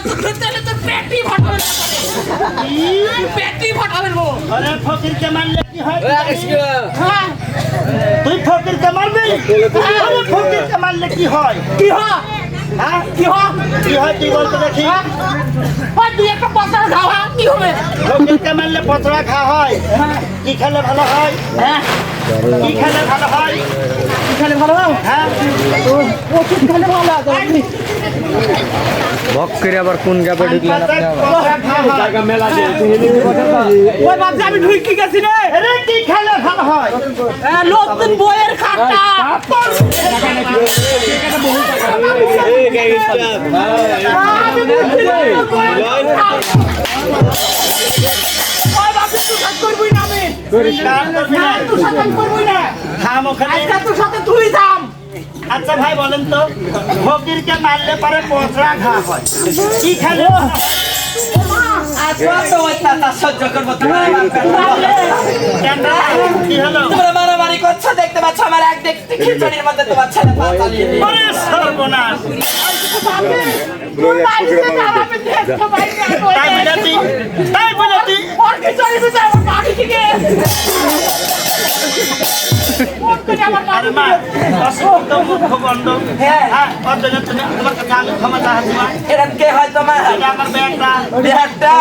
তো খেতে হলে তোর পেটই ফাটাবে পেটই ফাটাবে গো আরে ফকিরকে মারলে কি হয় হ্যাঁ তুই ফকিরকে মারবি আরে ফকিরকে মারলে কি হয় কি হয় হ্যাঁ কি হয় কি হয় তুই বলতে দেখি ওই তুই একটা পচা খাওয়া কি হবে ফকিরকে মারলে পচড়া খাওয়া হয় কি খেলে ভালো হয় হ্যাঁ কি খেলে ভালো হয় কি খেলে ভালো হয় হ্যাঁ ওষুধ খেলে ভালো হয় ভক করে আবার কোন গ্যাপে ঢুকলেন আপনি আবার ওই বাচ্চা আমি ঢুকি গেছি রে আরে কি খেলে ভালো হয় নতুন বইয়ের খাতা থাম ওখানে তুই থাম আচ্ছা ভাই বলেন তো ফকিরকে মারলে পরে পচড়া খাওয়া হয় কি খেলে সহ্য করবো কি হলো তোমরা মারামারি করছো দেখতে পাচ্ছ আমার এক দেখতে খিচুড়ির মধ্যে তোমার ছেলে পা চালিয়ে দিয়ে আরে সর্বনাশ তাই বলে তুই আরে মা অসুস্থ মুখ বন্ধ হ্যাঁ অর্ধেক তুমি তোমার কাছে আমি ক্ষমতা হাত মা এরকম কে হয় তোমার এটা আমার বেটা বিহারটা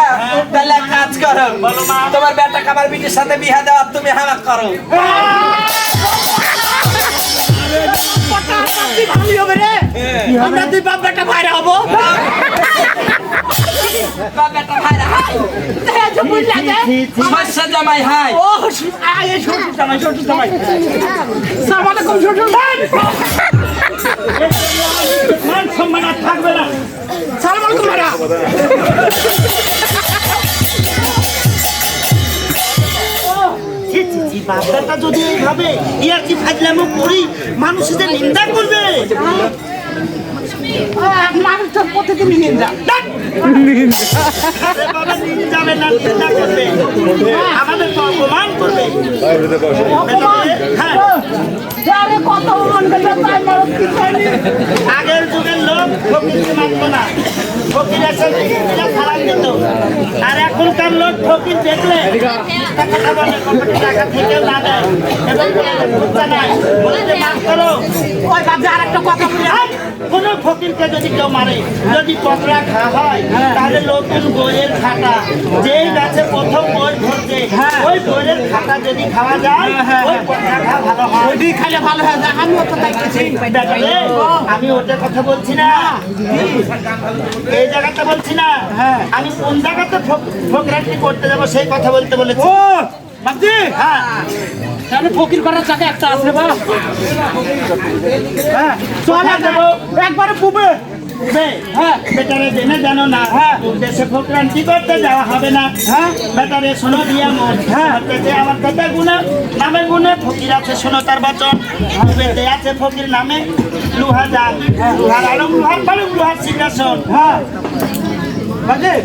তাহলে এক কাজ করো বলো মা তোমার বেটাকে আমার বিটির সাথে বিয়া দেওয়া তুমি হামাক করো আমরা দুই বাপ বেটা ভাইরা হবো বাপ বেটা ভাইরা শস্য জামাই হাই ও আয়ে শ্বশুর জামাই সালাম আলাইকুম শ্বশুর মান সম্মান আর থাকবে না সালাম আলাইকুম ভাইরা বাপটা যদি এইভাবে ইয়ার কি ফাজলামো করি মানুষ যে নিন্দা করবে মানুষ তো প্রতিদিনই নিন্দা আরে বাবা যাবে না নিন্দা করবে আমাদের তো অপমান করবে হ্যাঁ আরে কত মন গেল তাই মারত কি জানি আগের যুগের লোক ফকিরকে মানতো না ফকির এসে খারাপ দিত আর এখনকার লোক ফকির দেখলে টাকা বলে কমিটি টাকা থেকেও না দেয় এবং বুঝতে নাই বলতে মান করো ওই বাজে আরেকটা কথা বলি কোন ফকিরকে যদি কেউ মারে যদি পকড়া খাওয়া হয় তাহলে নতুন বইয়ের খাতা যেই গাছে প্রথম বই ধরছে ওই বইয়ের খাতা যদি খাওয়া যায় ওই পকড়া খাওয়া ভালো হয় ওই খাইলে ভালো হয় আমিও তো দেখতেছি আমি ওটার কথা বলছি না এই জায়গাটা বলছি না আমি কোন জায়গাতে ফকরাটি করতে যাবো সেই কথা বলতে বলেছি ও বাবজি হ্যাঁ তাহলে ফকির করার জায়গা একটা আছে বা হ্যাঁ চল যাবো একবারে পুবে হ্যাঁ বেটারে জেনে জানো না দেশে ফকরান্তি করতে যাওয়া হবে না হ্যাঁ বেটারে শোনো দিয়া মন হ্যাঁ আমার কথা গুণে নামে গুণে ফকির আছে শোনো তার বচন বেটে আছে ফকির নামে লুহা যান লুহার আলম লুহার পালুম লুহার সিংহাসন হ্যাঁ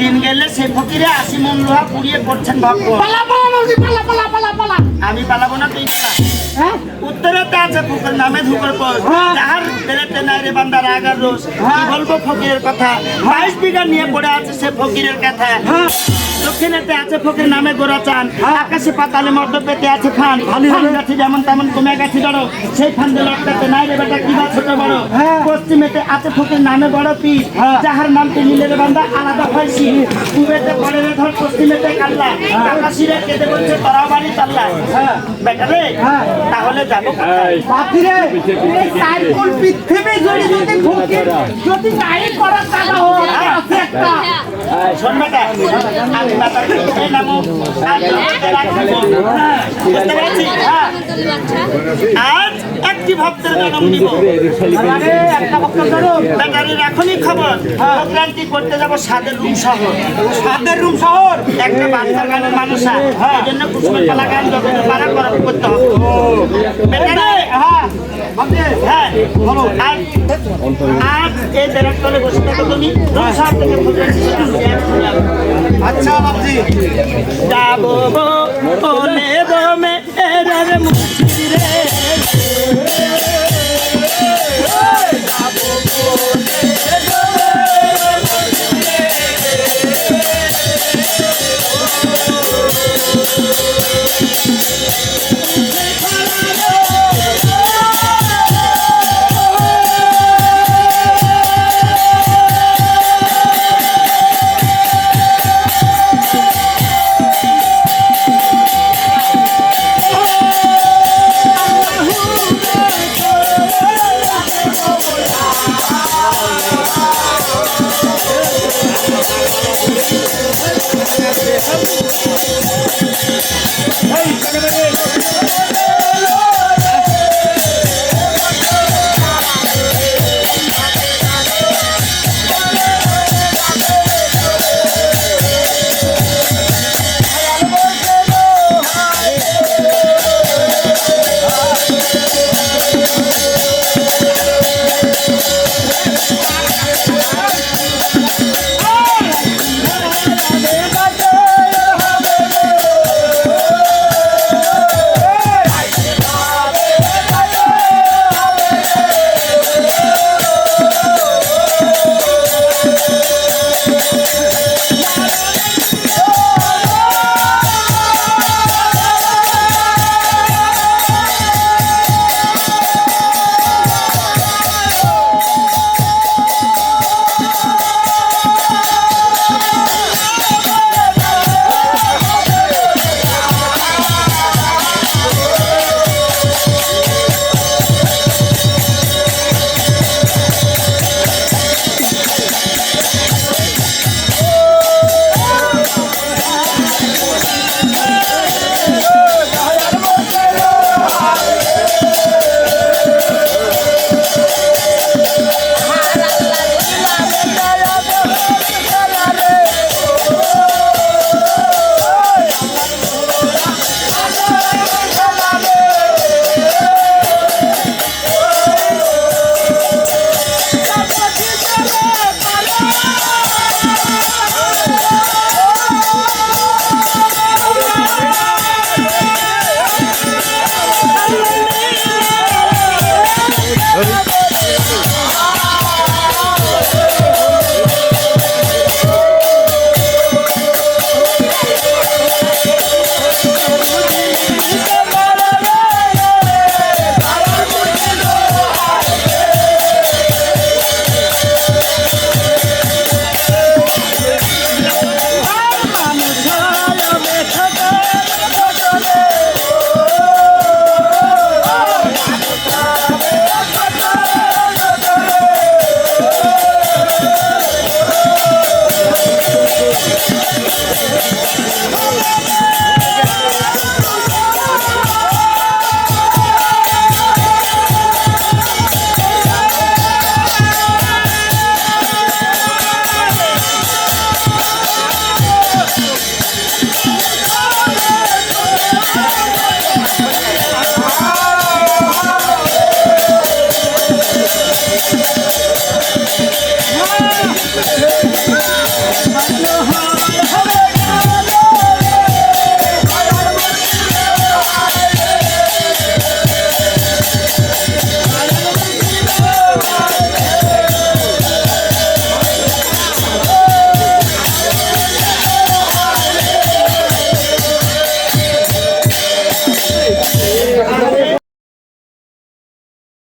দিন গেলে সেই ফকিরে 80 মন লোহা পুড়িয়ে করছেন ভক্ত পালা পালা বাবজি পালা পালা পালা পালা আমি পালাবো না তুই পালা হ্যাঁ উত্তরেতে আছে ফকির নামে ধুকর পর যাহার বেলেতে নাই রে বান্দার আগার রোজ কি বলবো ফকিরের কথা 22 বিঘা নিয়ে পড়ে আছে সে ফকিরের কথা দক্ষিণেতে আছে ফকির নামে গোরা চান আকাশে পাতালে মর্দ পেতে আছে খান ফান গাছি যেমন তেমন কমে গাছি ধরো সেই ফান্দে লটকাতে নাই রে বেটা কিবা ছোট বড় পশ্চিমেতে আছে ফকির নামে বড় পীর যাহার নামটি নীলের বান্দা আলাদা হয়েছি পূবেতে পড়ে রে ধর পশ্চিমেতে কাল্লা আকাশিরে কেঁদে বলছে তোরা বাড়ি তাল্লা বেটা রে তাহলে যাবো বাপি রে এই সাইকেল পৃথিবী জুড়ে যদি ফকির যদি নাই করার জায়গা হয় আছে একটা শোন বেটা আমি মাতাকে এই নামো আজ রাখবো বুঝতে পেরেছি আজ একটি ভক্তের জন্ম নিব আরে একটা ভক্ত ধরো বেটারির এখনই খবর ভক্রান্তি করতে যাবো সাদের রুম শহর শহর একটা বাচ্চার গানের মানুষ এই জন্য কুসুমের পালা গান যখন পারা করতে হবে বেটারে হ্যাঁ বাপি হ্যাঁ বলো আজ এই দেড়তলে বসে থাকো তুমি রুম শহর থেকে ভক্রান্তি আচ্ছা বাপজি যাবো